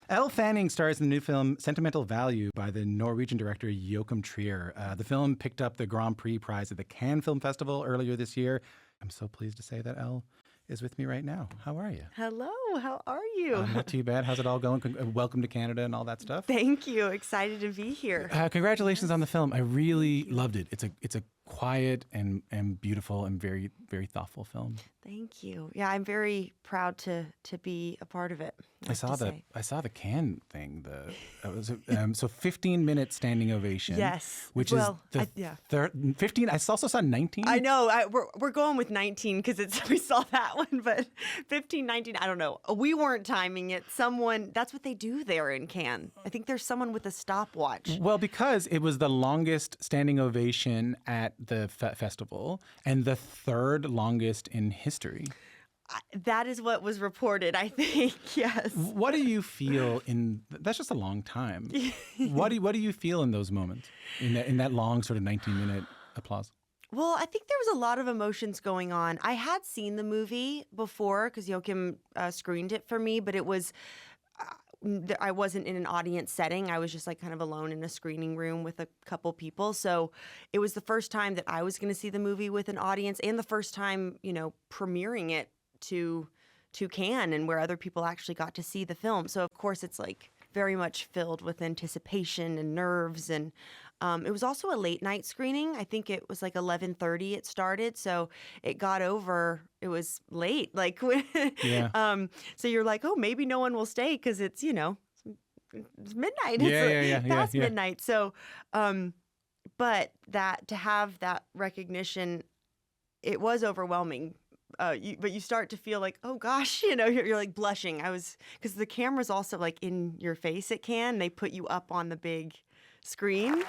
Elle Fanning stars in the new film Sentimental Value by the Norwegian director Joachim Trier. The film picked up the Grand Prix prize at the Cannes Film Festival earlier this year. I'm so pleased to say that Elle is with me right now. How are you? Hello, how are you? Not too bad. How's it all going? Welcome to Canada and all that stuff. Thank you. Excited to be here. Congratulations on the film. I really loved it. It's a quiet and beautiful and very, very thoughtful film. Thank you. Yeah, I'm very proud to be a part of it. I saw the Canne thing. So 15-minute standing ovation. Yes. Which is the third 15. I also saw 19. I know. We're going with 19 because we saw that one, but 15, 19. I don't know. We weren't timing it. That's what they do there in Cannes. I think there's someone with a stopwatch. Well, because it was the longest standing ovation at the festival and the third longest in history. That is what was reported, I think. Yes. What do you feel that's just a long time. What do you feel in those moments, in that long sort of 19-minute applause? Well, I think there was a lot of emotions going on. I had seen the movie before because Joachim screened it for me, but it was I wasn't in an audience setting. I was just like kind of alone in a screening room with a couple people. So it was the first time that I was going to see the movie with an audience, and the first time, premiering it to Cannes and where other people actually got to see the film. So of course it's like very much filled with anticipation and nerves. And it was also a late night screening. I think it was like 11:30 it started. So it was late. Like, yeah. So you're like, oh, maybe no one will stay because it's midnight. Yeah, it's past midnight. So, but to have that recognition, it was overwhelming. But you start to feel like, oh gosh, you're like blushing. Because the camera's also like in your face at Cannes. They put you up on the big screen.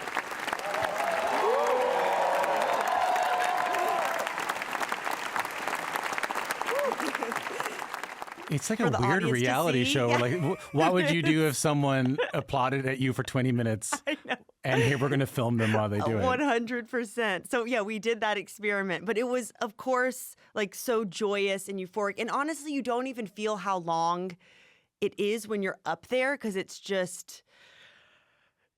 It's like a weird reality show. Yeah. Like, what would you do if someone applauded at you for 20 minutes? I know. And here we're going to film them while they do it. 100%. So yeah, we did that experiment, but it was, of course, like so joyous and euphoric. And honestly, you don't even feel how long it is when you're up there because it's just,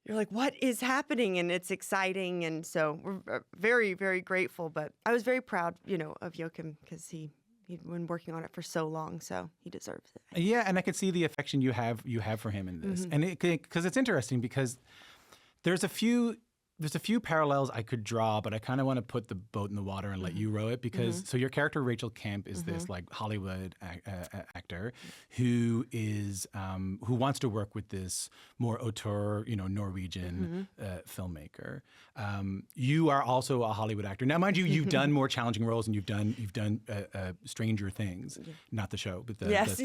you're like, what is happening? And it's exciting. And so we're very, very grateful. But I was very proud, of Joachim because he'd been working on it for so long, so he deserves it. Yeah, and I could see the affection you have for him in this. Mm-hmm. And because it's interesting because there's a few parallels I could draw, but I kind of want to put the boat in the water and let you row it because so your character Rachel Kemp is this like Hollywood actor who is who wants to work with this more auteur, Norwegian filmmaker. You are also a Hollywood actor. Now, mind you, you've done more challenging roles and you've done Stranger Things, not the show, but yes.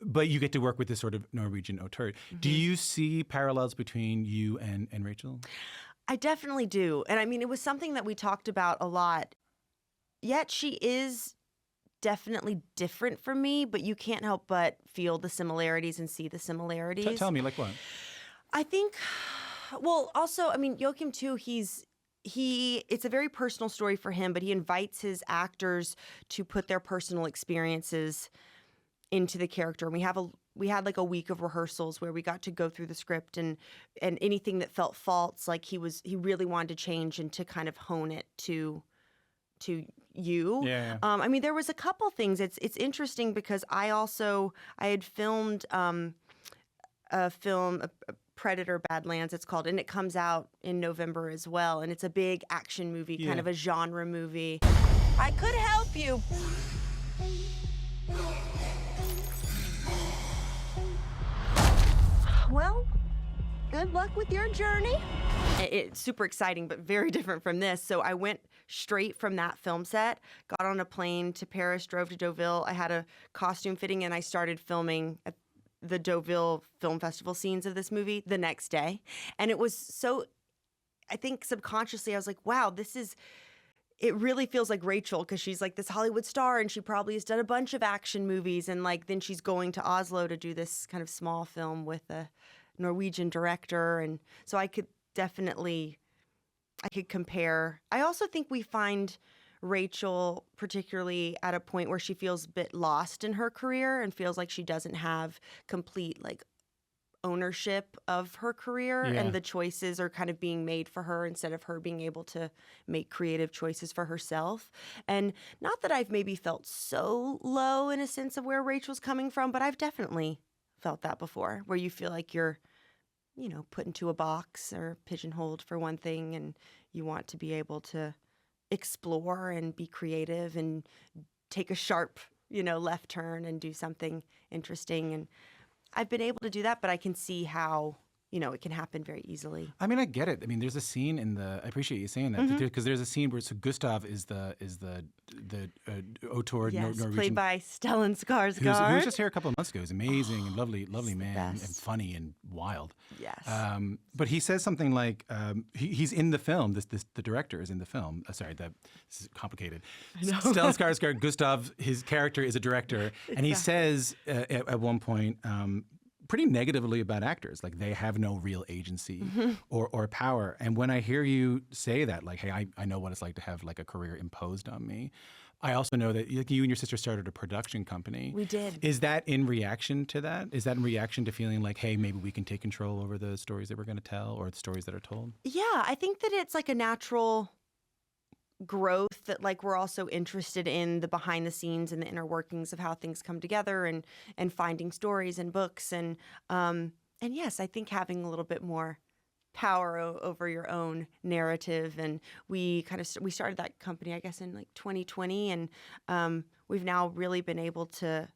But you get to work with this sort of Norwegian auteur. Do you see parallels between you and Rachel? I definitely do. And I mean, it was something that we talked about a lot. Yet she is definitely different from me, but you can't help but feel the similarities and see the similarities. Tell me, like what? I think, well, also, I mean, Joachim too, it's a very personal story for him, but he invites his actors to put their personal experiences into the character. And we had like a week of rehearsals where we got to go through the script and anything that felt false, like he really wanted to change and to kind of hone it to you. Yeah. I mean, there was a couple things. It's interesting because I had filmed a film, Predator Badlands it's called, and it comes out in November as well. And it's a big action movie, kind of a genre movie. I could help you. Well, good luck with your journey. It's super exciting, but very different from this. So I went straight from that film set, got on a plane to Paris, drove to Deauville. I had a costume fitting, and I started filming at the Deauville Film Festival scenes of this movie the next day. And it was so, I think subconsciously, I was like, wow, it really feels like Rachel because she's like this Hollywood star and she probably has done a bunch of action movies. And like, then she's going to Oslo to do this kind of small film with a Norwegian director. And so I could compare. I also think we find Rachel, particularly at a point where she feels a bit lost in her career and feels like she doesn't have complete like ownership of her career, Yeah. and the choices are kind of being made for her instead of her being able to make creative choices for herself. And not that I've maybe felt so low in a sense of where Rachel's coming from, but I've definitely felt that before, where you feel like you're, you know, put into a box or pigeonholed for one thing, and you want to be able to explore and be creative and take a sharp, you know, left turn and do something interesting. And I've been able to do that, but I can see how, you know, it can happen very easily. I mean, I get it. I mean, there's a scene in the. I appreciate you saying that because there's a scene where so Gustav is the auteur Yes, Norwegian. played by Stellan Who was Skarsgård. just here a couple of months ago. He's amazing and lovely man and best. funny and wild. Yes. But he says something like he's in the film. The director is in the film. Sorry, this is complicated. Stellan Skarsgård, Gustav, his character is a director, and he says at one point. Pretty negatively about actors, like they have no real agency or power. And when I hear you say that, like, hey, I know what it's like to have like a career imposed on me. I also know that like, you and your sister started a production company. We did. Is that in reaction to that? Is that in reaction to feeling like, hey, maybe we can take control over the stories that we're going to tell or the stories that are told? Yeah, I think that it's like a natural growth that like we're also interested in the behind the scenes and the inner workings of how things come together and finding stories and books and yes, I think having a little bit more power over your own narrative. And we started that company I guess in like 2020, and we've now really been able to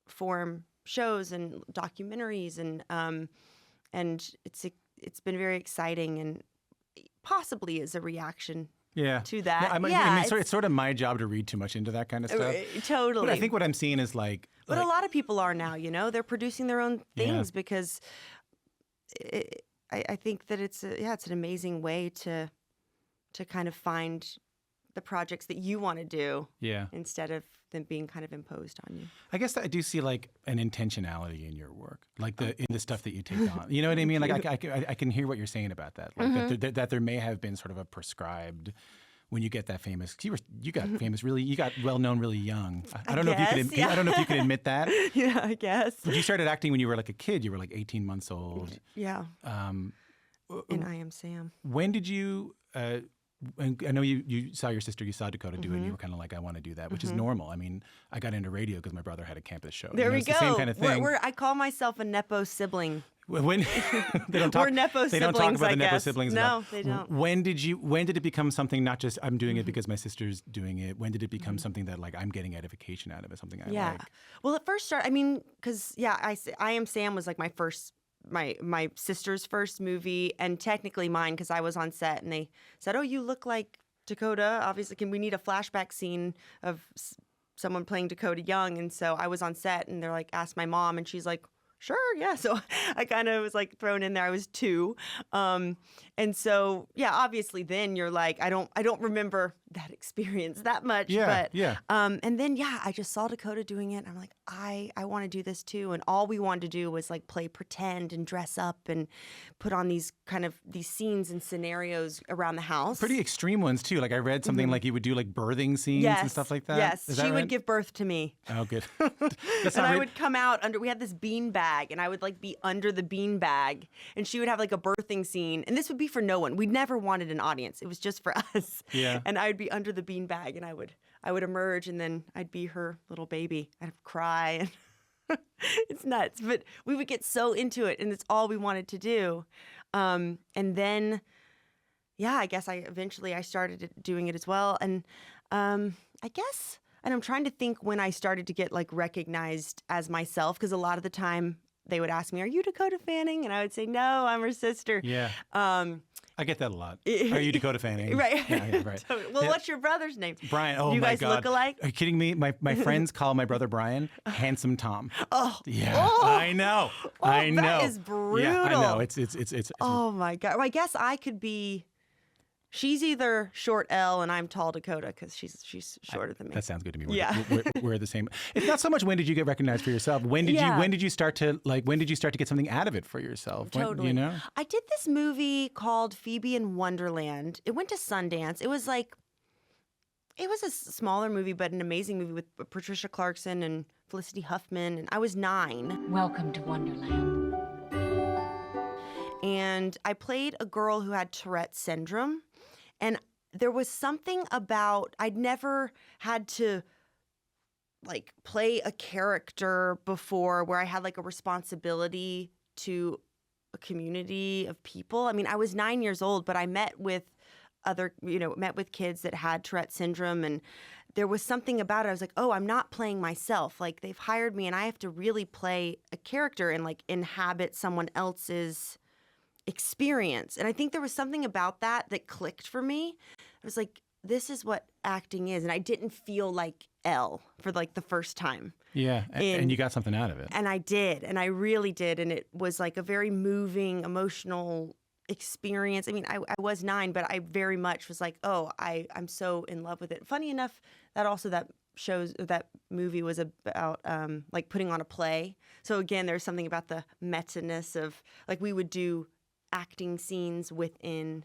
form shows and documentaries and it's been very exciting and possibly as a reaction to that. I mean, it's sort of my job to read too much into that kind of stuff. Totally. But I think what I'm seeing is like... But a lot of people are now, you know? They're producing their own things because I think that it's an amazing way to kind of find the projects that you want to do instead of them being kind of imposed on you. I guess I do see like an intentionality in your work, like in the stuff that you take on. You know what I mean? Like I can hear what you're saying about that. Like that there may have been sort of a prescribed when you get that famous. You got famous really. You got well known really young. I don't know if you can. I don't know if you can admit that. Yeah, I guess. But you started acting when you were like a kid. You were like 18 months old. Yeah. In I Am Sam. When did you? And I know you saw your sister, you saw Dakota do it, and you were kind of like, I want to do that, which is normal. I mean, I got into radio because my brother had a campus show. There we it's go. The same kind of thing. I call myself a nepo sibling. When they don't talk, we're nepo they don't siblings, talk about I the nepo guess. siblings. No, they don't. When did it become something? Not just I'm doing it because my sister's doing it. When did it become something that like I'm getting edification out of it? Something I like. Well, at first I mean, because I Am Sam was like my first. My sister's first movie, and technically mine because I was on set and they said, "Oh, you look like Dakota. Obviously, we need a flashback scene of someone playing Dakota young." And so I was on set, and they're like, asked my mom, and she's like, "Sure, yeah." So I kind of was like thrown in there. I was 2, and so obviously then you're like, I don't remember that experience that much. And then I just saw Dakota doing it, and I'm like, I want to do this too. And all we wanted to do was like play pretend and dress up and put on these scenes and scenarios around the house. Pretty extreme ones too. Like I read something like you would do like birthing scenes and stuff like that. Yes, Is that she right? would give birth to me. Oh, good. And I would come out under. We had this bean bag, and I would like be under the bean bag, and she would have like a birthing scene, and this would be for no one. We'd never wanted an audience. It was just for us. Yeah. And I would be under the bean bag, and I would emerge, and then I'd be her little baby. I'd cry, and it's nuts. But we would get so into it, and it's all we wanted to do. And then, I guess I started doing it as well, and I guess. And I'm trying to think when I started to get like recognized as myself, because a lot of the time they would ask me, "Are you Dakota Fanning?" And I would say, "No, I'm her sister." Yeah. I get that a lot. Are you Dakota Fanning? Right. Yeah, right. Well, what's your brother's name? Brian. Oh, you my guys God. look alike? Are you kidding me? My friends call my brother Brian Handsome Tom. Oh. Yeah. Oh. I know. Oh, I know. That is brutal. Yeah, I know. It's Oh, my God. Well, I guess I could be... She's either short L and I'm tall Dakota because she's shorter than me. That sounds good to me. Yeah. We're the same. It's not so much when did you get recognized for yourself. When did you start to get something out of it for yourself? Totally. You know? I did this movie called Phoebe in Wonderland. It went to Sundance. It was like It was a smaller movie, but an amazing movie with Patricia Clarkson and Felicity Huffman. And I was 9. Welcome to Wonderland. And I played a girl who had Tourette's syndrome. And there was something about, I'd never had to like play a character before where I had like a responsibility to a community of people. I mean, I was 9 years old, but I met with met with kids that had Tourette's syndrome, and there was something about it. I was like, oh, I'm not playing myself. Like, they've hired me and I have to really play a character and like inhabit someone else's experience. And I think there was something about that that clicked for me. I was like, this is what acting is. And I didn't feel like Elle for like the first time. Yeah, and you got something out of it. And I did, and I really did. And it was like a very moving, emotional experience. I mean, I was 9, but I very much was like, oh, I'm so in love with it. Funny enough, that movie was about like putting on a play. So again, there's something about the meta-ness of like we would do acting scenes within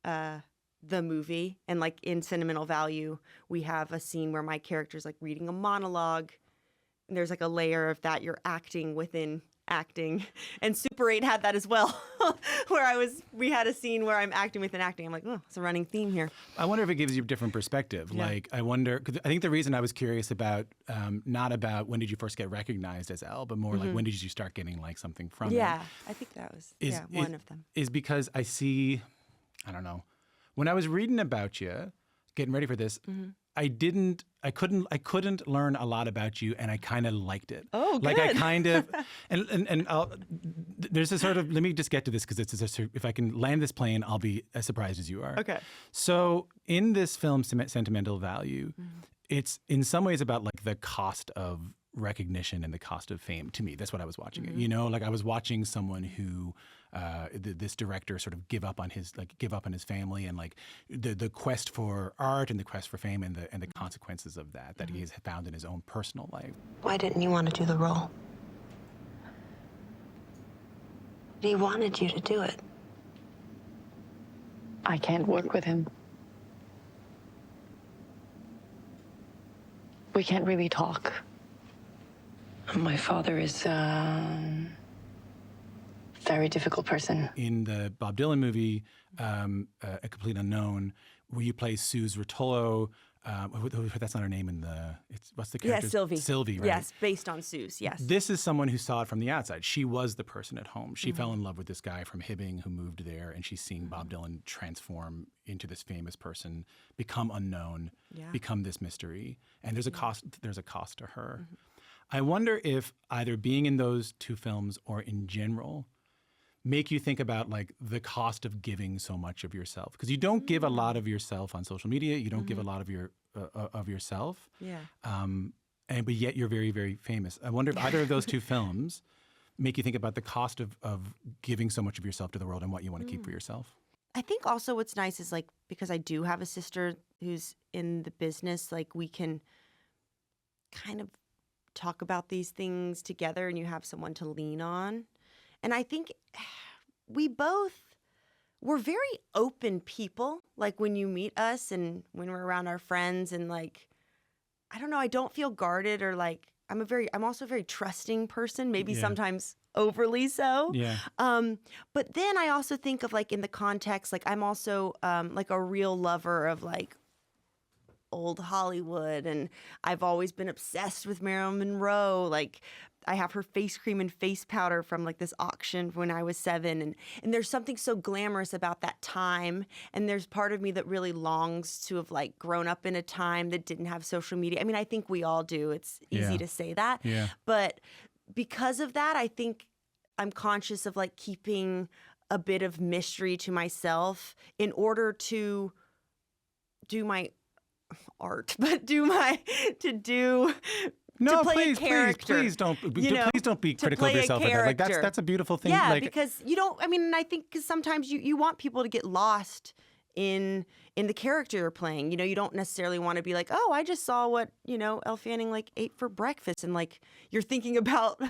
the movie. And like in Sentimental Value, we have a scene where my character's like reading a monologue, and there's like a layer of that you're acting within acting. And Super 8 had that as well, where we had a scene where I'm acting within acting. I'm like, oh, it's a running theme here. I wonder if it gives you a different perspective. Yeah. Like, I wonder, because I think the reason I was curious about, not about when did you first get recognized as Elle, but more like when did you start getting like something from it? Yeah, I think that was one of them. Is because I see, I don't know, when I was reading about you, getting ready for this, I couldn't learn a lot about you, and I kind of liked it. Oh, like good. I kind of, and there's a sort of, let me just get to this because if I can land this plane, I'll be as surprised as you are. Okay. So in this film, Sentimental Value, it's in some ways about like the cost of recognition and the cost of fame. To me, that's what I was watching it. You know, like I was watching someone who, this director sort of give up on his family, and like the quest for art and the quest for fame and the consequences of that he has found in his own personal life. Why didn't you want to do the role? He wanted you to do it. I can't work with him. We can't really talk. My father is very difficult person. In the Bob Dylan movie, A Complete Unknown, where you play Suze Rotolo, that's not her name in the, what's the character? Yeah, Sylvie. Sylvie, right? Yes, based on Suze, yes. This is someone who saw it from the outside. She was the person at home. She fell in love with this guy from Hibbing who moved there, and she's seeing Bob Dylan transform into this famous person, become unknown, become this mystery. And there's a cost to her. I wonder if either being in those two films or in general make you think about like the cost of giving so much of yourself, because you don't give a lot of yourself on social media. You don't give a lot of yourself. Yeah. But yet you're very, very famous. I wonder if either of those two films make you think about the cost of giving so much of yourself to the world and what you want to keep for yourself. I think also what's nice is like, because I do have a sister who's in the business, like we can kind of talk about these things together, and you have someone to lean on. And I think we're very open people, like when you meet us and when we're around our friends, and like, I don't know, I don't feel guarded, or like, I'm also a very trusting person, maybe sometimes overly so. Yeah. But then I also think of like in the context, like I'm also like a real lover of like old Hollywood, and I've always been obsessed with Marilyn Monroe. Like I have her face cream and face powder from like this auction when I was 7, and there's something so glamorous about that time, and there's part of me that really longs to have like grown up in a time that didn't have social media. I mean, I think we all do. It's easy to say that. Yeah. But because of that, I think I'm conscious of like keeping a bit of mystery to myself in order to do my art, but to play a character. Please don't be critical of yourself. Like that's a beautiful thing. Yeah, like, because you don't. I mean, I think because sometimes you want people to get lost in the character you're playing. You know, you don't necessarily want to be like, oh, I just saw what Elle Fanning like ate for breakfast, and like you're thinking about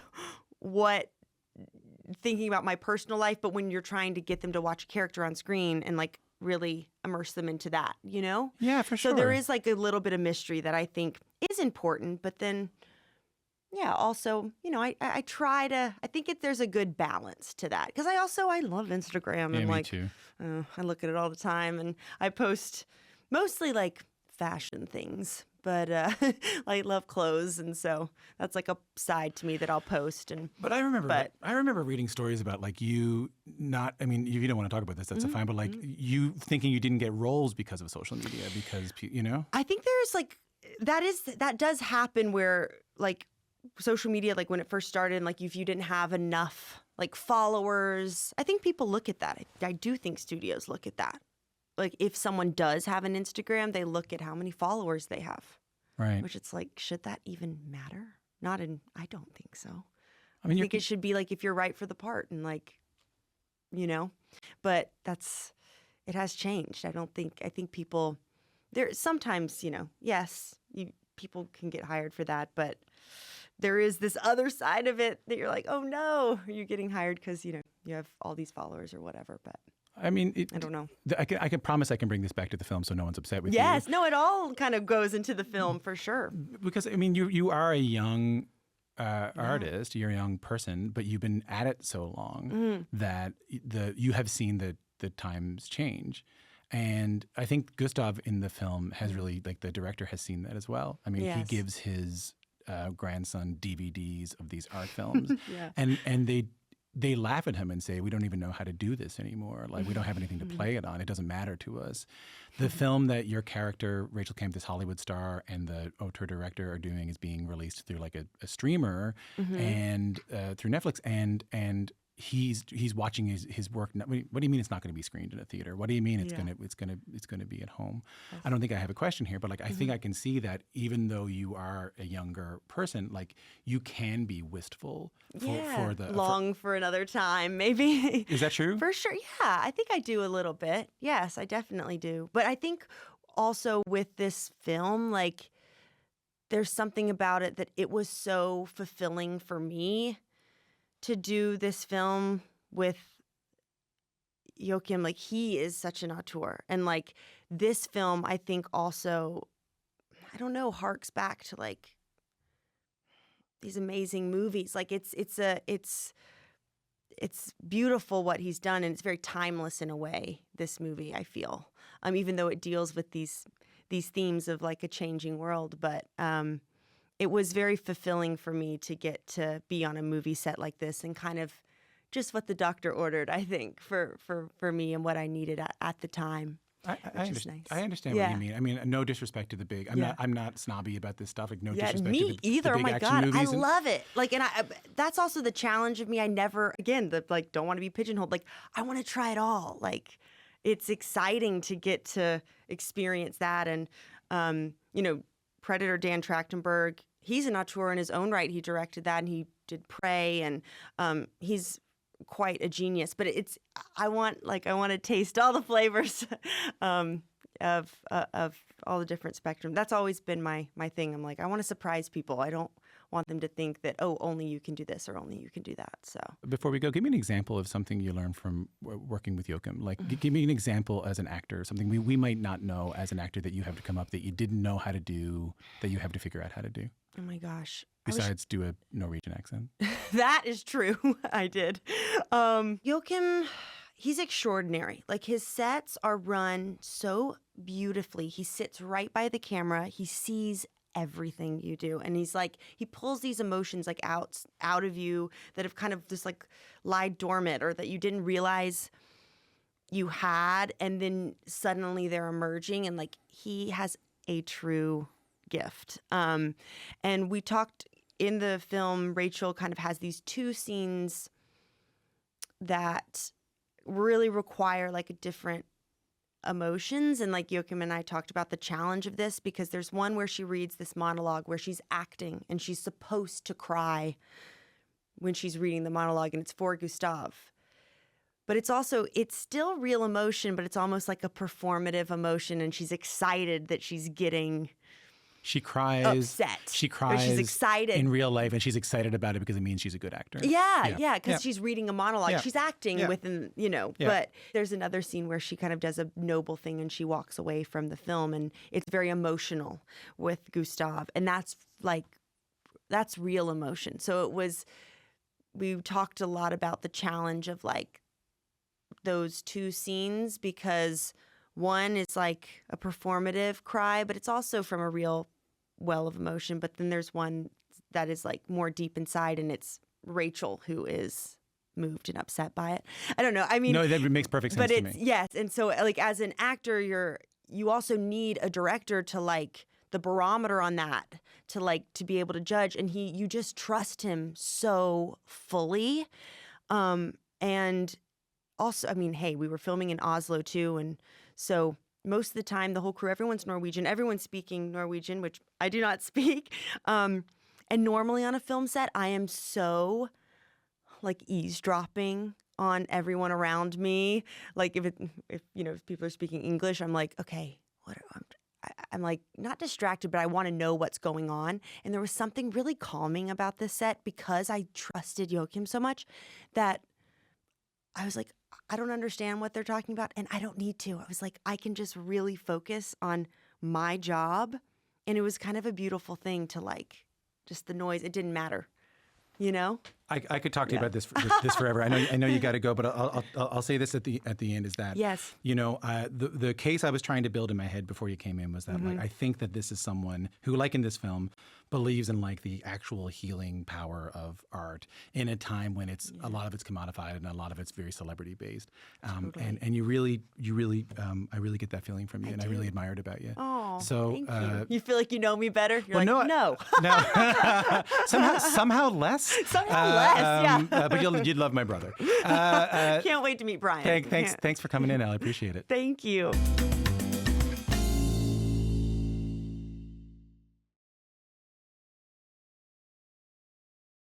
my personal life. But when you're trying to get them to watch a character on screen and like really immerse them into that, you know? Yeah, for sure. So there is like a little bit of mystery that I think is important, but then, yeah, also, you know, I try to, I think there's a good balance to that. Because I love Instagram Yeah, and me like, too. I look at it all the time and I post mostly like fashion things, but I love clothes. And so that's like a side to me that I'll post. And But I remember reading stories about like you not. I mean, if you don't want to talk about this, that's fine. But like you thinking you didn't get roles because of social media, because you know. I think there's like, that does happen where like social media, like when it first started, and like if you didn't have enough like followers, I think people look at that. I do think studios look at that. Like if someone does have an Instagram, they look at how many followers they have. Right. Which it's like, should that even matter? I don't think so. I mean, I think it should be like if you're right for the part and like, you know, but it has changed. I think people, there sometimes, you know, yes, people can get hired for that, but there is this other side of it that you're like, oh no, you're getting hired because, you know, you have all these followers or whatever, but. I mean, I don't know. I can promise I can bring this back to the film so no one's upset with you. Yes, no, it all kind of goes into the film for sure. Because I mean, you are a young artist, you're a young person, but you've been at it so long that you have seen the times change. And I think Gustav in the film has really, like the director has seen that as well. I mean, he gives his grandson DVDs of these art films, and they laugh at him and say, we don't even know how to do this anymore. Like, we don't have anything to play it on. It doesn't matter to us. The film that your character, Rachel Kemp, this Hollywood star, and the auteur director are doing is being released through like a streamer and through Netflix. And he's watching his work. What do you mean it's not going to be screened in a theater? What do you mean it's going to be at home? I don't think I have a question here, but like I think I can see that even though you are a younger person, like you can be wistful for another time, maybe. Is that true? For sure. Yeah, I think I do a little bit. Yes, I definitely do. But I think also with this film, like there's something about it that it was so fulfilling for me to do this film with Joachim. Like he is such an auteur. And like this film, I think also, I don't know, harks back to like these amazing movies. Like it's beautiful what he's done, and it's very timeless in a way, this movie, I feel. Even though it deals with these themes of like a changing world, but it was very fulfilling for me to get to be on a movie set like this and kind of just what the doctor ordered, I think, for me and what I needed at the time. I understand what you mean. I mean, no disrespect to the big. I'm not snobby about this stuff. Like no disrespect me to the either. The Oh big my action God, movies I love it. Like, and that's also the challenge of me. I never, again, don't want to be pigeonholed. Like, I want to try it all. Like, it's exciting to get to experience that. And you know, Predator, Dan Trachtenberg, he's an auteur in his own right. He directed that, and he did Prey, and he's quite a genius. But I want to taste all the flavors of all the different spectrum. That's always been my thing. I'm like, I want to surprise people. I don't want them to think that, oh, only you can do this or only you can do that. So before we go, give me an example of something you learned from working with Joachim. Like, give me an example as an actor, something we might not know as an actor that you have to come up that you didn't know how to do, that you have to figure out how to do. Oh my gosh. Besides do a Norwegian accent. That is true. I did. Joachim, he's extraordinary. Like his sets are run so beautifully. He sits right by the camera. He sees everything you do. And he's like, he pulls these emotions like out of you that have kind of just like lied dormant or that you didn't realize you had. And then suddenly they're emerging. And like, he has a true gift. And we talked in the film, Rachel kind of has these two scenes that really require like a different emotions. And like Joachim and I talked about the challenge of this, because there's one where she reads this monologue where she's acting and she's supposed to cry when she's reading the monologue, and it's for Gustav. But it's still real emotion, but it's almost like a performative emotion, and she's excited that she's getting She cries. upset. She Or cries. she's excited. in real life, and she's excited about it because it means she's a good actor. Yeah, because she's reading a monologue. Yeah. She's acting Yeah. within, Yeah. But there's another scene where she kind of does a noble thing and she walks away from the film, and it's very emotional with Gustav, and that's real emotion. So we talked a lot about the challenge of like those two scenes, because one is like a performative cry, but it's also from a real well of emotion. But then there's one that is like more deep inside, and it's Rachel who is moved and upset by it. I don't know. I mean, No, that makes perfect sense but to it's me. yes, and so like as an actor, you also need a director to like the barometer on that to be able to judge, and you just trust him so fully, and also, I mean, hey, we were filming in Oslo too, and so most of the time, the whole crew, everyone's Norwegian, everyone's speaking Norwegian, which I do not speak. And normally on a film set, I am so like eavesdropping on everyone around me. Like if people are speaking English, I'm like, okay, I'm like not distracted, but I want to know what's going on. And there was something really calming about this set because I trusted Joachim so much that I was like, I don't understand what they're talking about, and I don't need to. I was like, I can just really focus on my job, and it was kind of a beautiful thing to like, just the noise. It didn't matter, I could talk to you about this forever. I know you got to go, but I'll say this at the end is that Yes. The case I was trying to build in my head before you came in was that like I think that this is someone who, like in this film, believes in like the actual healing power of art in a time when a lot of it's commodified and a lot of it's very celebrity based. And I really get that feeling from you, and I really admire it about you. Oh, so thank you. You feel like you know me better? You're well, like, no. somehow less. Somehow less, yeah. But you'd love my brother. Can't wait to meet Brian. Thanks for coming in, Elle. I appreciate it. Thank you.